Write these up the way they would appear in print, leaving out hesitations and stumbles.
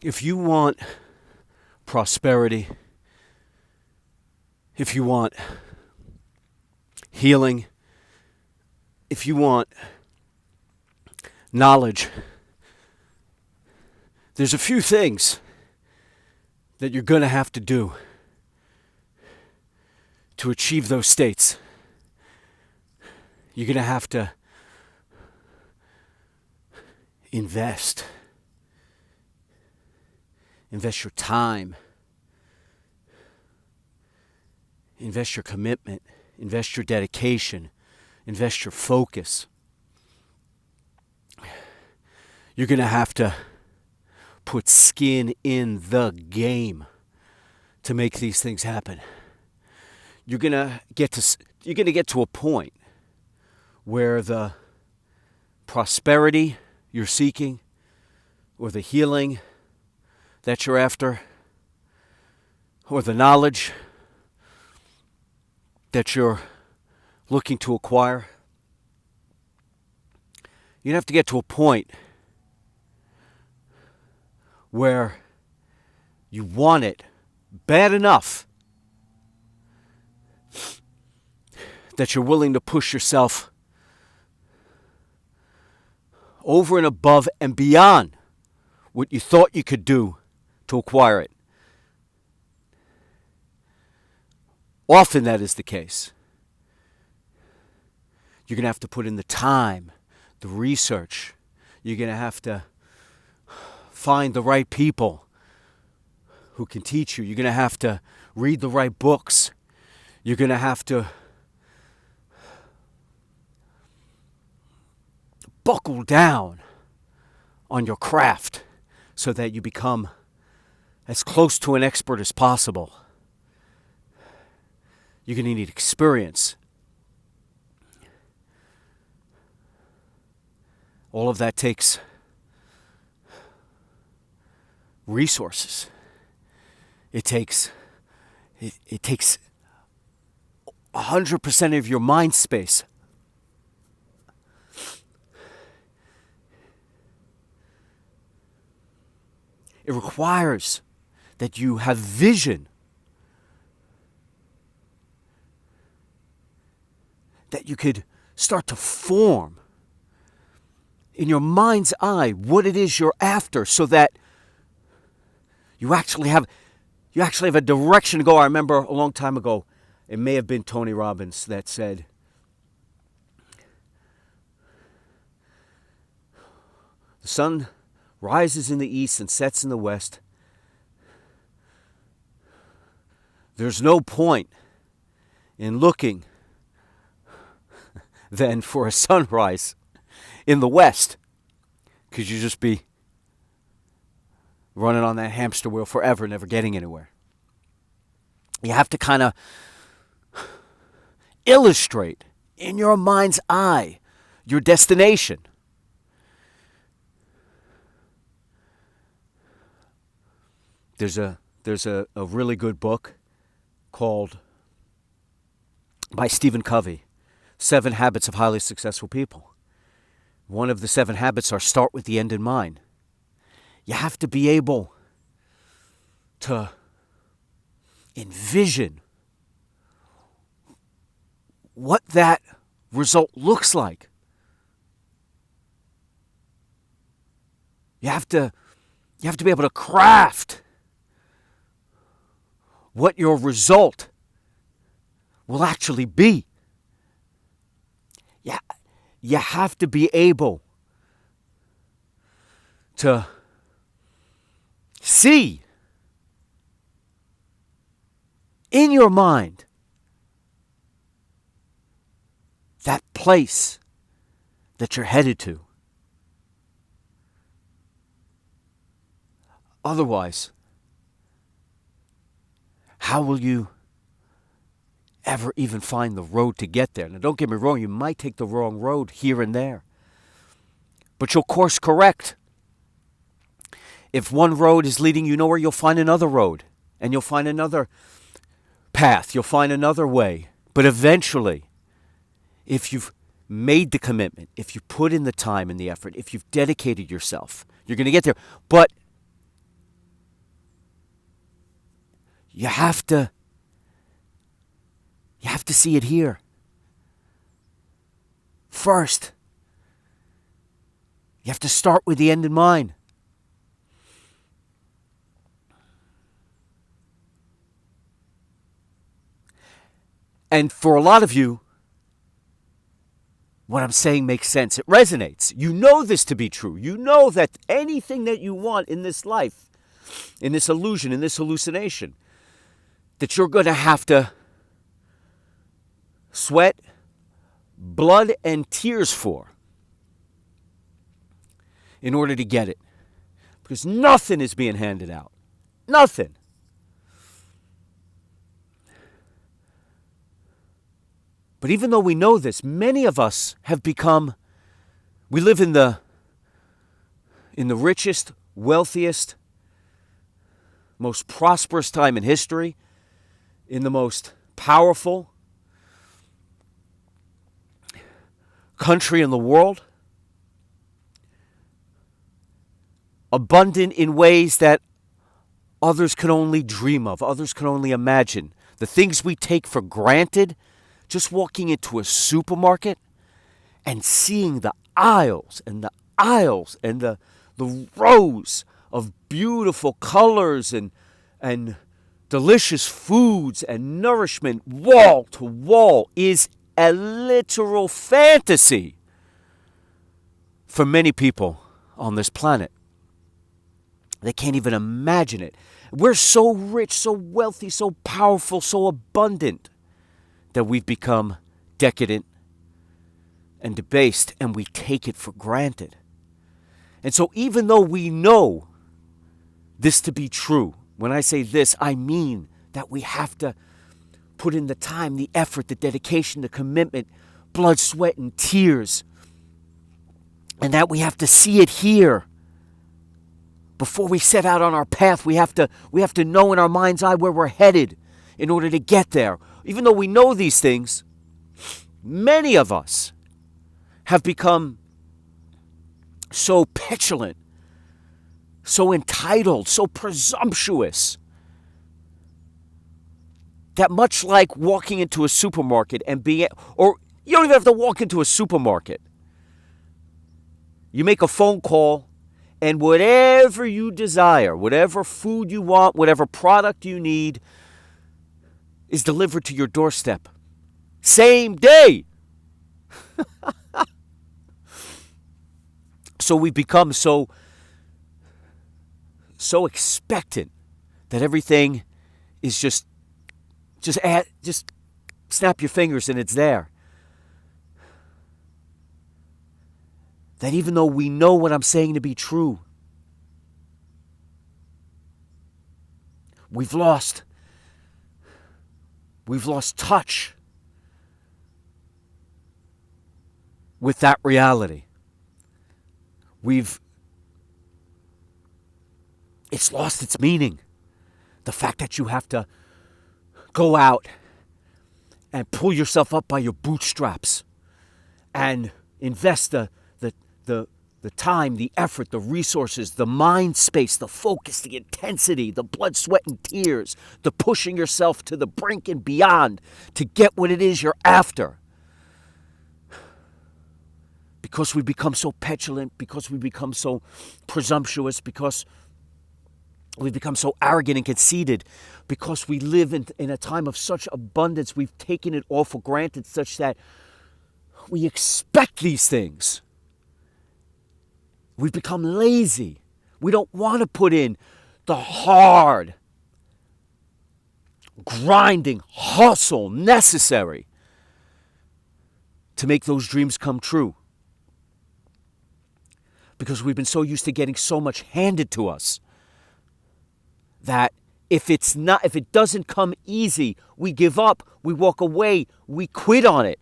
If you want prosperity, if you want healing, if you want knowledge, there's a few things that you're going to have to do to achieve those states. You're going to have to invest your time, invest your commitment, invest your dedication, invest your focus. You're going to have to put skin in the game to make these things happen. You're going to get to a point where the prosperity you're seeking or the healing that you're after or the knowledge that you're looking to acquire, you'd have to get to a point where you want it bad enough that you're willing to push yourself over and above and beyond what you thought you could do to acquire it. Often that is the case. You're going to have to put in the time, the research. You're going to have to find the right people who can teach you. You're going to have to read the right books. You're going to have to buckle down on your craft so that you become as close to an expert as possible. You're going to need experience. All of that takes resources. It takes 100% of your mind space. It requires that you have vision, that you could start to form in your mind's eye what it is you're after, so that you actually have a direction to go. I remember a long time ago, it may have been Tony Robbins that said, the sun rises in the east and sets in the west. There's no point in looking then for a sunrise in the west, because you just be running on that hamster wheel forever, never getting anywhere. You have to kind of illustrate in your mind's eye your destination. There's a really good book called, by Stephen Covey, 7 Habits of Highly Successful People. One of the 7 habits are start with the end in mind. You have to be able to envision what that result looks like. You have to be able to craft what your result will actually be. You have to be able to see in your mind that place that you're headed to. Otherwise, how will you ever even find the road to get there? Now, don't get me wrong, you might take the wrong road here and there, but you'll course correct. If one road is leading you nowhere, you'll find another road, and you'll find another path, you'll find another way. But eventually, if you've made the commitment, if you put in the time and the effort, if you've dedicated yourself, you're going to get there. But You have to see it here. First, you have to start with the end in mind. And for a lot of you, what I'm saying makes sense. It resonates. You know this to be true. You know that anything that you want in this life, in this illusion, in this hallucination, that you're going to have to sweat, blood, and tears for in order to get it. Because nothing is being handed out. Nothing. But even though we know this, many of us have become, we live in the richest, wealthiest, most prosperous time in history, in the most powerful country in the world, abundant in ways that others can only dream of, others can only imagine. The things we take for granted, just walking into a supermarket and seeing the aisles and the rows of beautiful colors and delicious foods and nourishment wall to wall is a literal fantasy for many people on this planet. They can't even imagine it. We're so rich, so wealthy, so powerful, so abundant that we've become decadent and debased, and we take it for granted. And so even though we know this to be true, when I say this, I mean that we have to put in the time, the effort, the dedication, the commitment, blood, sweat, and tears, and that we have to see it here. Before we set out on our path, we have to know in our mind's eye where we're headed in order to get there. Even though we know these things, many of us have become so petulant, so entitled, so presumptuous, that much like walking into a supermarket and or you don't even have to walk into a supermarket. You make a phone call, and whatever you desire, whatever food you want, whatever product you need, is delivered to your doorstep. Same day. So we become so expectant that everything is just snap your fingers and it's there. That even though we know what I'm saying to be true, we've lost touch with that reality. It's lost its meaning. The fact that you have to go out and pull yourself up by your bootstraps and invest the time, the effort, the resources, the mind space, the focus, the intensity, the blood, sweat, and tears, the pushing yourself to the brink and beyond to get what it is you're after. Because we become so petulant, because we become so presumptuous, because we become so arrogant and conceited, because we live in a time of such abundance, we've taken it all for granted such that we expect these things. We've become lazy. We don't want to put in the hard, grinding hustle necessary to make those dreams come true. Because we've been so used to getting so much handed to us that if it doesn't come easy, we give up, we walk away, we quit on it.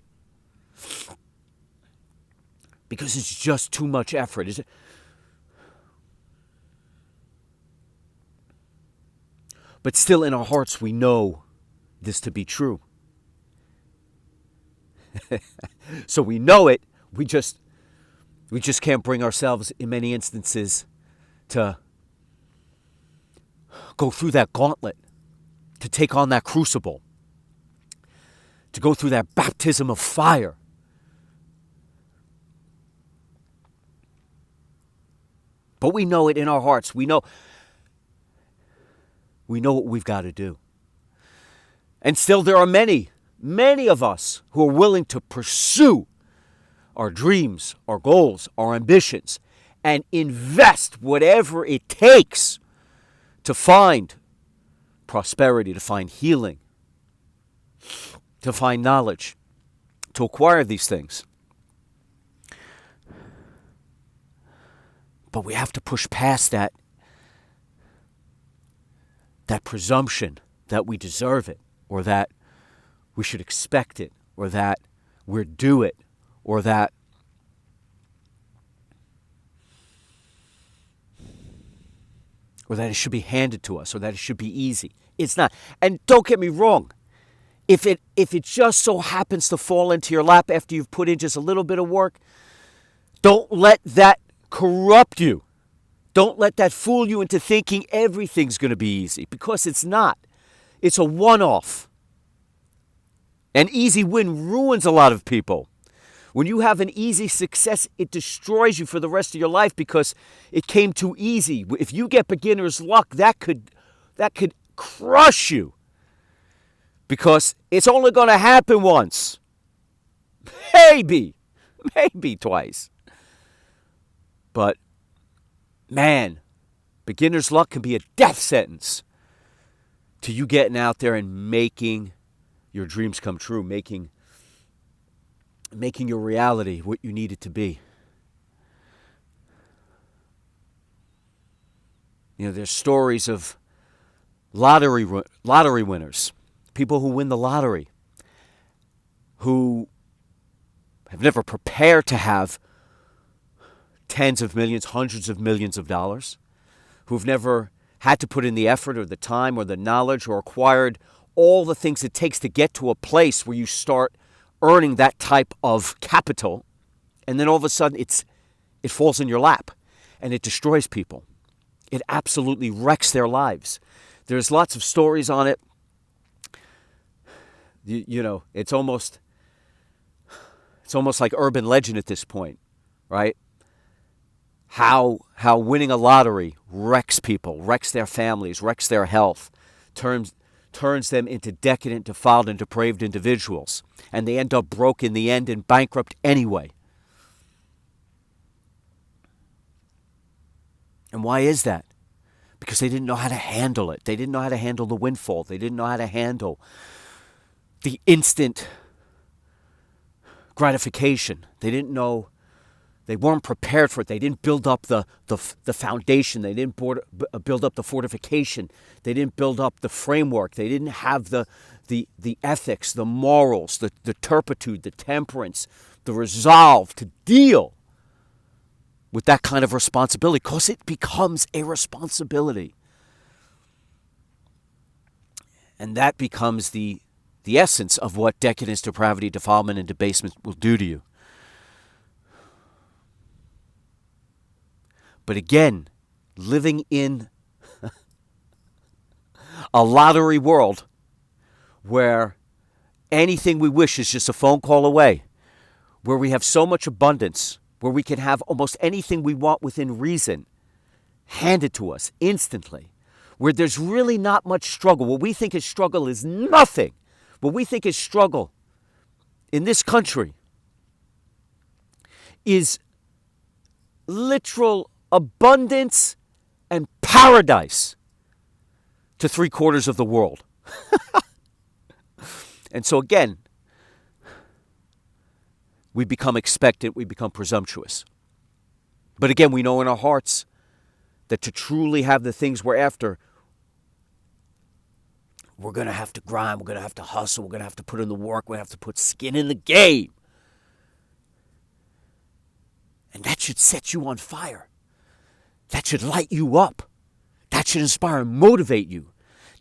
Because it's just too much effort. But still in our hearts we know this to be true. So we know it, we just can't bring ourselves in many instances to go through that gauntlet to take on that crucible, to go through that baptism of fire. But we know it in our hearts. We know what we've got to do. And still there are many of us who are willing to pursue our dreams, our goals, our ambitions, and invest whatever it takes to find prosperity, to find healing, to find knowledge, to acquire these things. But we have to push past that presumption that we deserve it, or that we should expect it, or that we're due it, or that it should be handed to us, or that it should be easy. It's not. And don't get me wrong. If it just so happens to fall into your lap after you've put in just a little bit of work, don't let that corrupt you. Don't let that fool you into thinking everything's going to be easy, because it's not. It's a one-off. An easy win ruins a lot of people. When you have an easy success, it destroys you for the rest of your life because it came too easy. If you get beginner's luck, that could crush you, because it's only going to happen once. Maybe twice. But, man, beginner's luck can be a death sentence to you getting out there and making your dreams come true, making your reality what you need it to be. You know, there's stories of lottery winners, people who win the lottery, who have never prepared to have tens of millions, hundreds of millions of dollars, who've never had to put in the effort or the time or the knowledge or acquired all the things it takes to get to a place where you start earning that type of capital, and then all of a sudden it falls in your lap and it destroys people. It absolutely wrecks their lives. There's lots of stories on it. You know, it's almost like urban legend at this point, right? How winning a lottery wrecks people, wrecks their families, wrecks their health, turns them into decadent, defiled, and depraved individuals. And they end up broke in the end and bankrupt anyway. And why is that? Because they didn't know how to handle it. They didn't know how to handle the windfall. They didn't know how to handle the instant gratification. They weren't prepared for it. They didn't build up the foundation. They didn't build up the fortification. They didn't build up the framework. They didn't have the ethics, the morals, the turpitude, the temperance, the resolve to deal with that kind of responsibility, because it becomes a responsibility. And that becomes the essence of what decadence, depravity, defilement, and debasement will do to you. But again, living in a lottery world where anything we wish is just a phone call away, where we have so much abundance, where we can have almost anything we want within reason handed to us instantly, where there's really not much struggle. What we think is struggle is nothing. What we think is struggle in this country is literal abundance and paradise to 3/4 of the world. And so again, we become expectant, we become presumptuous. But again, we know in our hearts that to truly have the things we're after, we're going to have to grind, we're going to have to hustle, we're going to have to put in the work, we're going to have to put skin in the game. And that should set you on fire. That should light you up. That should inspire and motivate you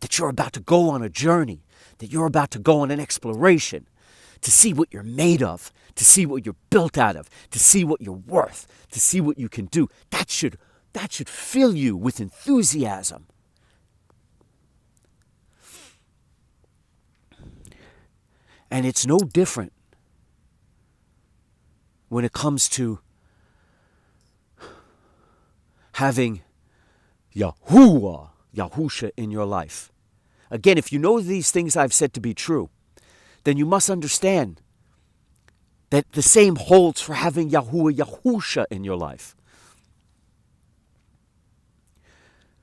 that you're about to go on a journey, that you're about to go on an exploration, to see what you're made of, to see what you're built out of, to see what you're worth, to see what you can do. That should fill you with enthusiasm. And it's no different when it comes to having Yahuwah, Yahusha in your life. Again, if you know these things I've said to be true, then you must understand that the same holds for having Yahuwah, Yahusha in your life.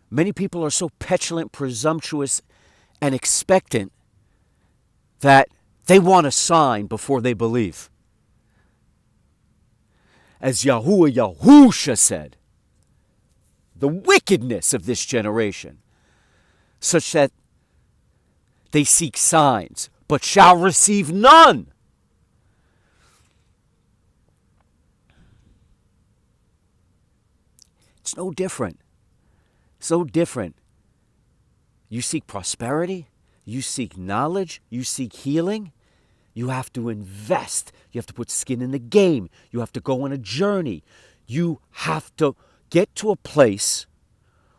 Many people are so petulant, presumptuous, and expectant that they want a sign before they believe. As Yahuwah, Yahusha said, the wickedness of this generation, such that they seek signs, but shall receive none. It's no different. So different. You seek prosperity, you seek knowledge, you seek healing. You have to invest. You have to put skin in the game. You have to go on a journey. You have to get to a place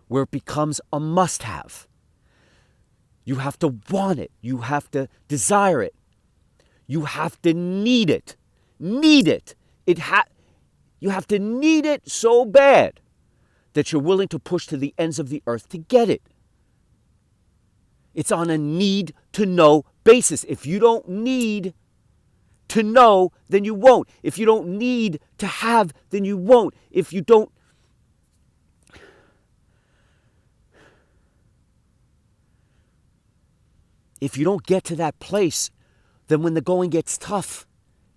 where it becomes a must-have. You have to want it. You have to desire it. You have to need it. Need it. You have to need it so bad that you're willing to push to the ends of the earth to get it. It's on a need-to-know basis. If you don't need to know, then you won't. If you don't need to have, then you won't. If you don't get to that place, then when the going gets tough,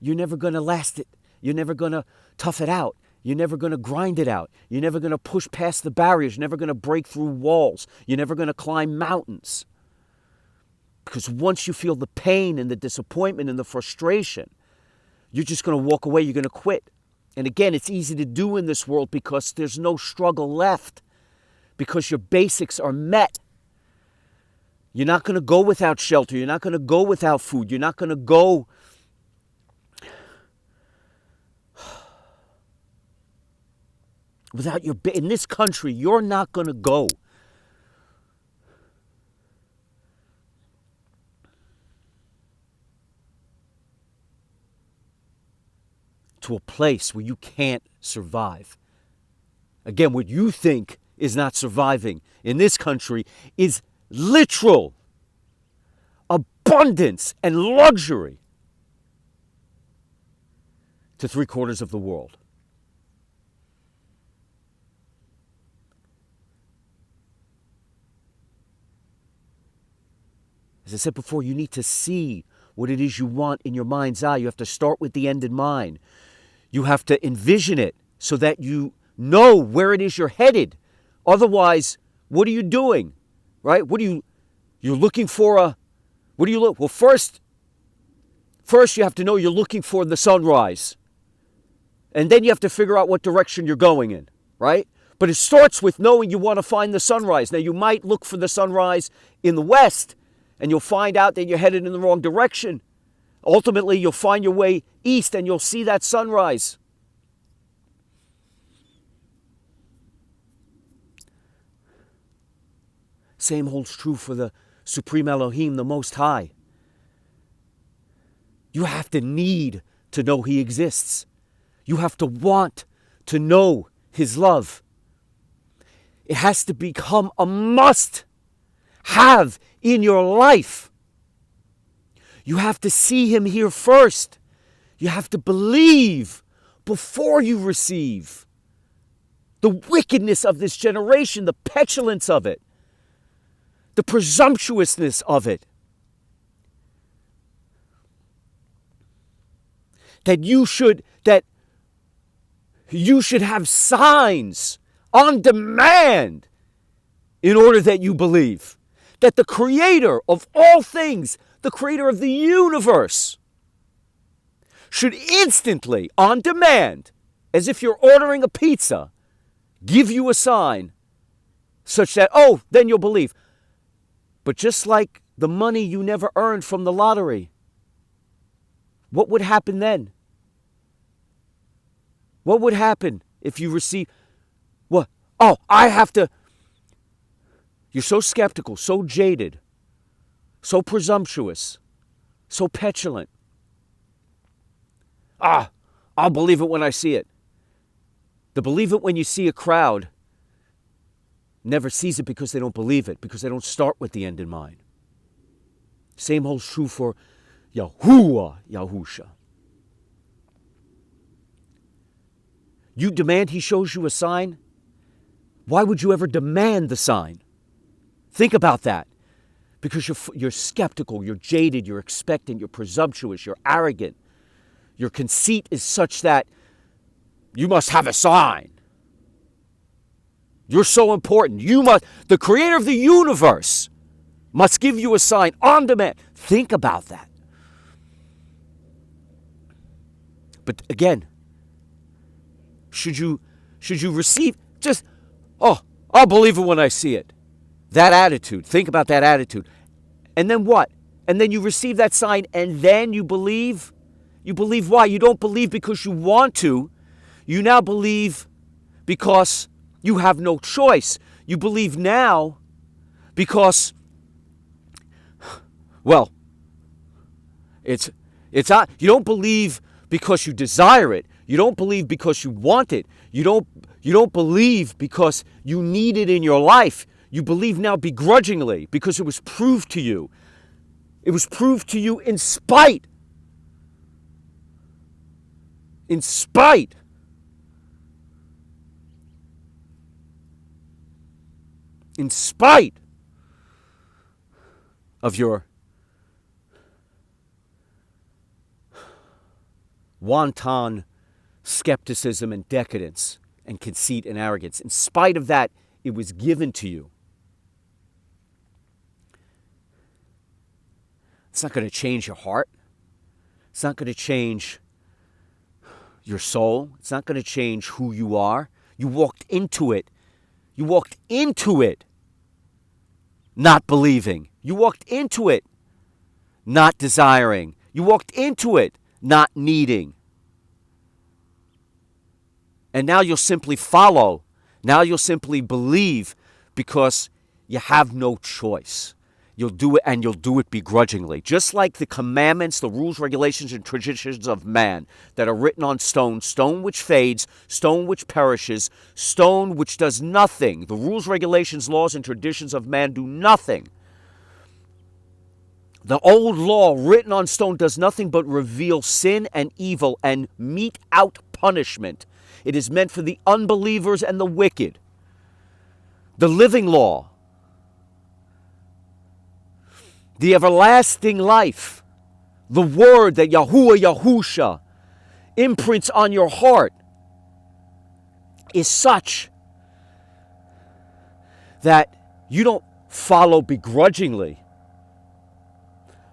you're never going to last it. You're never going to tough it out. You're never going to grind it out. You're never going to push past the barriers. You're never going to break through walls. You're never going to climb mountains. Because once you feel the pain and the disappointment and the frustration, you're just going to walk away. You're going to quit. And again, it's easy to do in this world because there's no struggle left. Because your basics are met. You're not going to go without shelter. You're not going to go without food. You're not going to go without your... In this country, you're not going to go to a place where you can't survive. Again, what you think is not surviving in this country is literal abundance and luxury to 3/4 of the world. As I said before, you need to see what it is you want in your mind's eye. You have to start with the end in mind. You have to envision it so that you know where it is you're headed. Otherwise, what are you doing? Right? You're looking for what do you look? Well, first you have to know you're looking for the sunrise. And then you have to figure out what direction you're going in, right? But it starts with knowing you want to find the sunrise. Now, you might look for the sunrise in the west, and you'll find out that you're headed in the wrong direction. Ultimately, you'll find your way east, and you'll see that sunrise. Same holds true for the Supreme Elohim, the Most High. You have to need to know He exists. You have to want to know His love. It has to become a must-have in your life. You have to see Him here first. You have to believe before you receive. The wickedness of this generation, the petulance of it, the presumptuousness of it. That you should have signs on demand in order that you believe. That the Creator of all things, the Creator of the universe, should instantly, on demand, as if you're ordering a pizza, give you a sign such that, oh, then you'll believe. But just like the money you never earned from the lottery, what would happen then? What would happen if you receive... What? Oh, I have to... You're so skeptical, so jaded, so presumptuous. So petulant. I'll believe it when I see it. The believe it when you see a crowd never sees it because they don't believe it, because they don't start with the end in mind. Same holds true for Yahuwah, Yahusha. You demand he shows you a sign? Why would you ever demand the sign? Think about that. Because you're skeptical, you're jaded, you're expectant, you're presumptuous, you're arrogant. Your conceit is such that you must have a sign. You're so important. The creator of the universe must give you a sign on demand. Think about that. But again, should you receive just, I'll believe it when I see it. That attitude. Think about that attitude. And then what? And then you receive that sign and then you believe? You believe why? You don't believe because you want to. You now believe because you have no choice. You believe now because, well, it's not, you don't believe because you desire it. You don't believe because you want it. You don't believe because you need it in your life. You believe now begrudgingly because it was proved to you. It was proved to you in spite. In spite. In spite of your wanton skepticism and decadence and conceit and arrogance. In spite of that, it was given to you. It's not going to change your heart. It's not going to change your soul. It's not going to change who you are. You walked into it. You walked into it not believing. You walked into it not desiring. You walked into it not needing. And now you'll simply follow. Now you'll simply believe because you have no choice. You'll do it, and you'll do it begrudgingly. Just like the commandments, the rules, regulations, and traditions of man that are written on stone, stone which fades, stone which perishes, stone which does nothing. The rules, regulations, laws, and traditions of man do nothing. The old law written on stone does nothing but reveal sin and evil and mete out punishment. It is meant for the unbelievers and the wicked. The living law, the everlasting life, the word that Yahuwah Yahusha imprints on your heart is such that you don't follow begrudgingly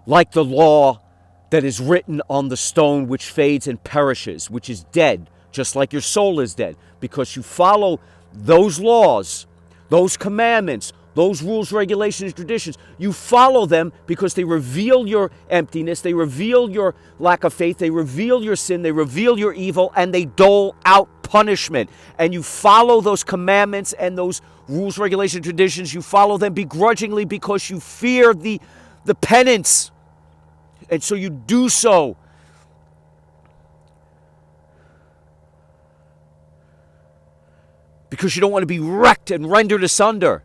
like the law that is written on the stone which fades and perishes, which is dead, just like your soul is dead, because you follow those laws, those commandments, those rules, regulations, traditions. You follow them because they reveal your emptiness, they reveal your lack of faith, they reveal your sin, they reveal your evil, and they dole out punishment. And you follow those commandments and those rules, regulations, traditions. You follow them begrudgingly because you fear the penance. And so you do so because you don't want to be wrecked and rendered asunder.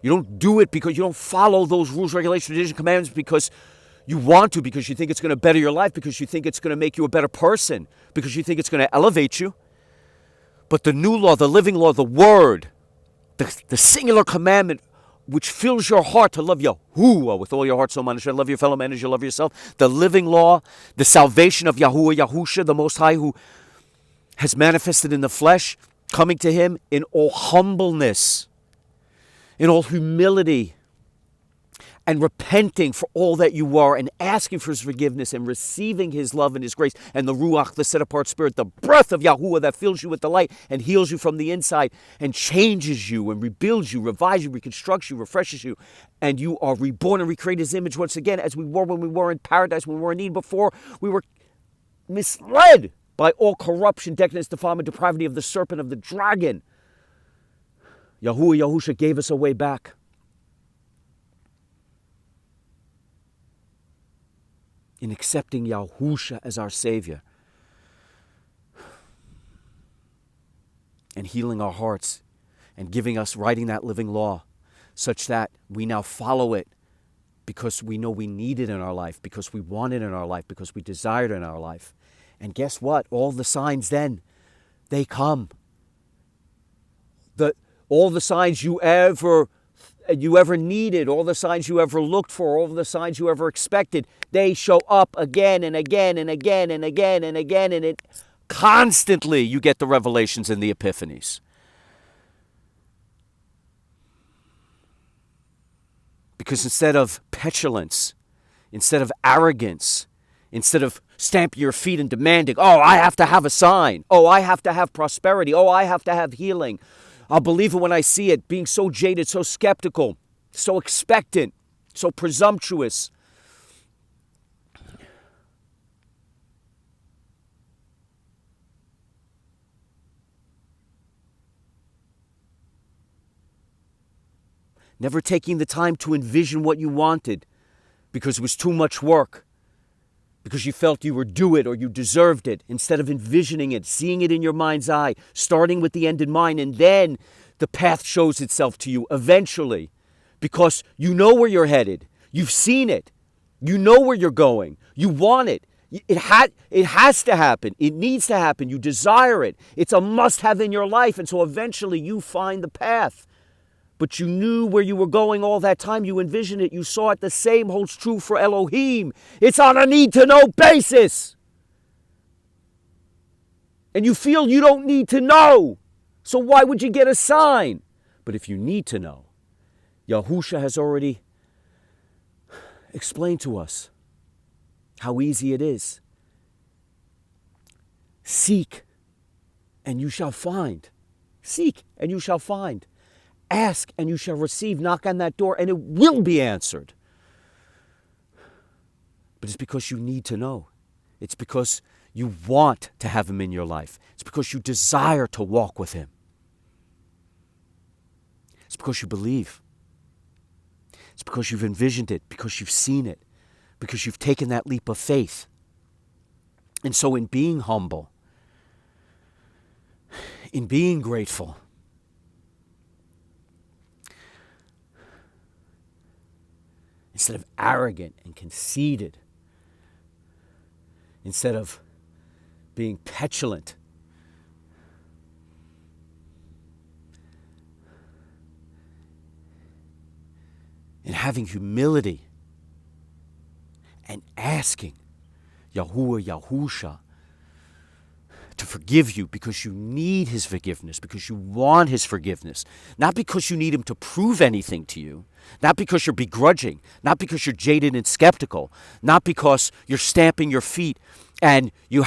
You don't do it because you don't follow those rules, regulations, traditions, commandments because you want to, because you think it's going to better your life, because you think it's going to make you a better person, because you think it's going to elevate you. But the new law, the living law, the word, the singular commandment which fills your heart to love Yahuwah with all your heart, soul, mind, and strength, love your fellow man as you love yourself. The living law, the salvation of Yahuwah Yahusha, the Most High, who has manifested in the flesh, coming to him in all humbleness, in all humility, and repenting for all that you are, and asking for his forgiveness, and receiving his love and his grace, and the Ruach, the set-apart spirit, the breath of Yahuwah that fills you with delight and heals you from the inside and changes you and rebuilds you, revives you, reconstructs you, refreshes you, and you are reborn and recreated his image once again as we were when we were in paradise, when we were in Eden, before we were misled by all corruption, decadence, defilement, depravity of the serpent, of the dragon. Yahuwah Yahusha gave us a way back. in accepting Yahusha as our Savior and healing our hearts and giving us, writing that living law such that we now follow it because we know we need it in our life, because we want it in our life, because we desire it in our life. And guess what? All the signs then, they come. All the signs you ever needed, all the signs you ever looked for, all the signs you ever expected, they show up again and again and again and again and again, and it constantly you get the revelations and the epiphanies. Because instead of petulance, instead of arrogance, instead of stamping your feet and demanding, oh, I have to have a sign, oh, I have to have prosperity, oh, I have to have healing, I'll believe it when I see it, being so jaded, so skeptical, so expectant, so presumptuous. Never taking the time to envision what you wanted because it was too much work, because you felt you were due it or you deserved it, instead of envisioning it, seeing it in your mind's eye, starting with the end in mind, and then the path shows itself to you eventually, because you know where you're headed. You've seen it. You know where you're going. You want it. It has to happen. It needs to happen. You desire it. It's a must-have in your life, and so eventually you find the path. But you knew where you were going all that time. You envisioned it. You saw it. The same holds true for Elohim. It's on a need-to-know basis. And you feel you don't need to know. So why would you get a sign? But if you need to know, Yahusha has already explained to us how easy it is. Seek, and you shall find. Seek, and you shall find. Ask and you shall receive. Knock on that door and it will be answered. But it's because you need to know. It's because you want to have him in your life. It's because you desire to walk with him. It's because you believe. It's because you've envisioned it, because you've seen it, because you've taken that leap of faith. And so in being humble, in being grateful, instead of arrogant and conceited, instead of being petulant, and having humility and asking Yahusha to forgive you because you need his forgiveness, because you want his forgiveness, not because you need him to prove anything to you, not because you're begrudging, not because you're jaded and skeptical, not because you're stamping your feet and he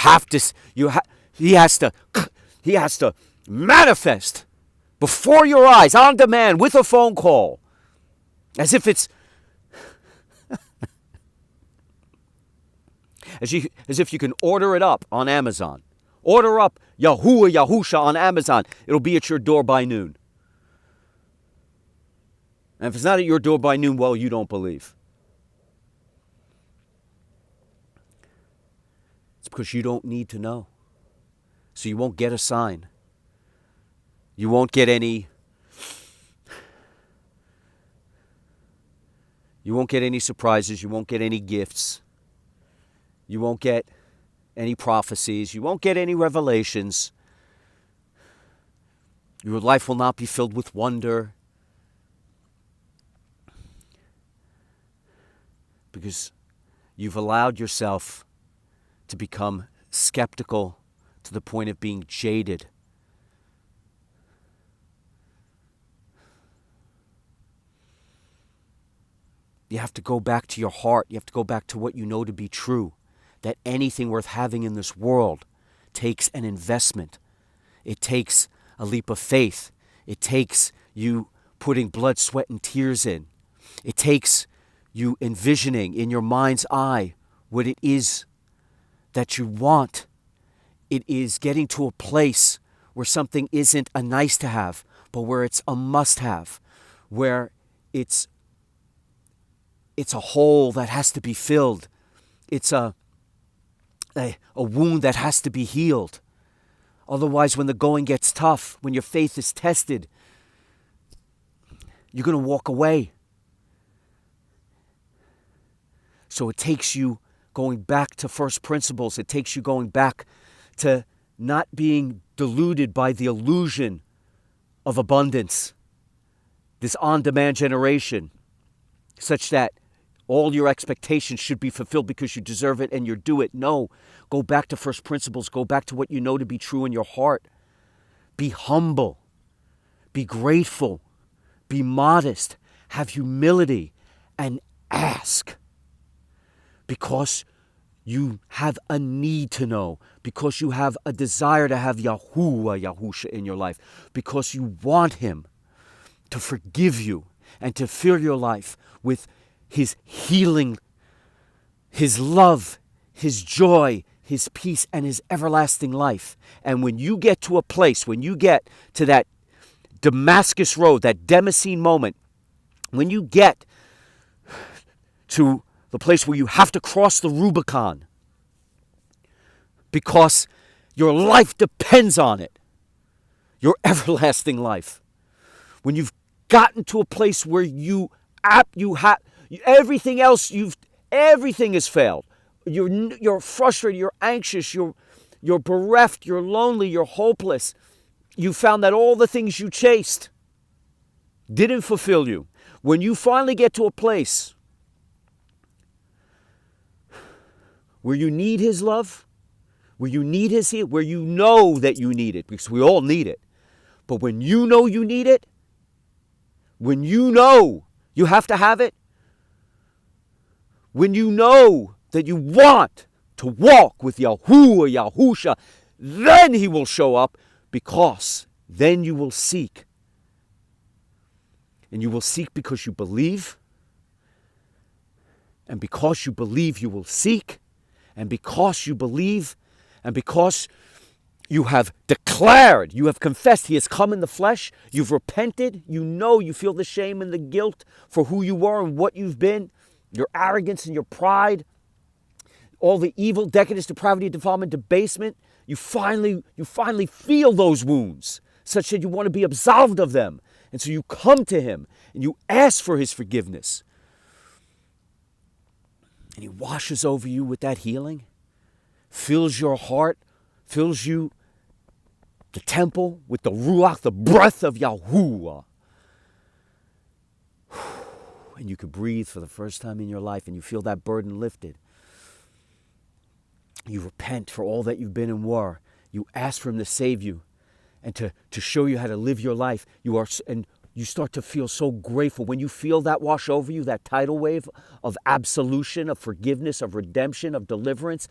has to manifest before your eyes on demand with a phone call, as if it's as if you can order it up on Amazon. Order up Yahusha on Amazon. It'll be at your door by noon. And if it's not at your door by noon, well, you don't believe. It's because you don't need to know. So you won't get a sign. You won't get any surprises. You won't get any gifts. You won't get any prophecies. You won't get any revelations. Your life will not be filled with wonder. Because you've allowed yourself to become skeptical to the point of being jaded. You have to go back to your heart. You have to go back to what you know to be true. That anything worth having in this world takes an investment. It takes a leap of faith. It takes you putting blood, sweat, and tears in. It takes you envisioning in your mind's eye what it is that you want. It is getting to a place where something isn't a nice to have, but where it's a must have, where it's a hole that has to be filled. It's a wound that has to be healed. Otherwise, when the going gets tough, when your faith is tested, you're going to walk away. So it takes you going back to first principles. It takes you going back to not being deluded by the illusion of abundance, this on-demand generation, such that all your expectations should be fulfilled because you deserve it and you do it. No, go back to first principles. Go back to what you know to be true in your heart. Be humble. Be grateful. Be modest. Have humility and ask. Because you have a need to know, because you have a desire to have Yahuwah, Yahusha in your life, because you want Him to forgive you and to fill your life with His healing, His love, His joy, His peace, and His everlasting life. And when you get to a place, when you get to that Damascus road, that Damascene moment, when you get to the place where you have to cross the Rubicon because your life depends on it, your everlasting life. When you've gotten to a place where everything else, everything has failed. You're frustrated, you're anxious, you're bereft, you're lonely, you're hopeless. You found that all the things you chased didn't fulfill you. When you finally get to a place where you need His love, where you need His healing, where you know that you need it, because we all need it. But when you know you need it, when you know you have to have it, when you know that you want to walk with Yahuwah, Yahusha, then He will show up, because then you will seek. And you will seek because you believe. And because you believe, you will seek. And because you believe, and because you have declared, you have confessed He has come in the flesh, you've repented, you feel the shame and the guilt for who you were and what you've been, your arrogance and your pride, all the evil, decadence, depravity, defilement, debasement, you finally feel those wounds, such that you want to be absolved of them. And so you come to Him and you ask for His forgiveness. And He washes over you with that healing, fills your heart, fills you, the temple, with the Ruach, the breath of Yahuwah. And you can breathe for the first time in your life, and you feel that burden lifted. You repent for all that you've been and were. You ask for Him to save you and to show you how to live your life. And you start to feel so grateful. When you feel that wash over you, that tidal wave of absolution, of forgiveness, of redemption, of deliverance,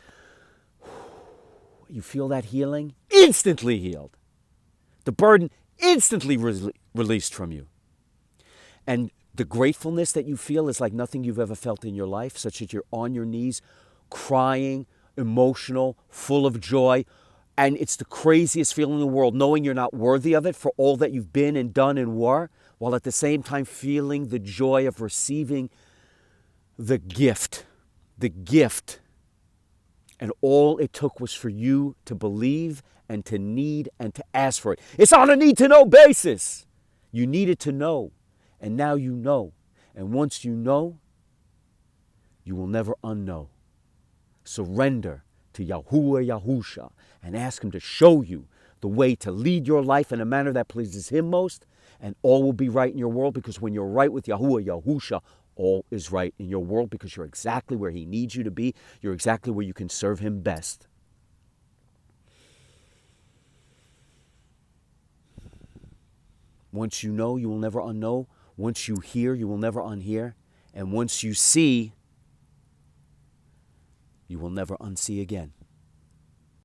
you feel that healing, instantly healed. The burden instantly released from you. And the gratefulness that you feel is like nothing you've ever felt in your life, such that you're on your knees, crying, emotional, full of joy. And it's the craziest feeling in the world, knowing you're not worthy of it for all that you've been and done and were, while at the same time feeling the joy of receiving the gift. And all it took was for you to believe and to need and to ask for it. It's on a need-to-know basis. You needed to know, and now you know. And once you know, you will never unknow. Surrender to Yahuwah, Yahusha, and ask Him to show you the way to lead your life in a manner that pleases Him most, and all will be right in your world, because when you're right with Yahuwah, Yahusha, all is right in your world, because you're exactly where He needs you to be. You're exactly where you can serve Him best. Once you know, you will never unknow. Once you hear, you will never unhear. And once you see, you will never unsee again.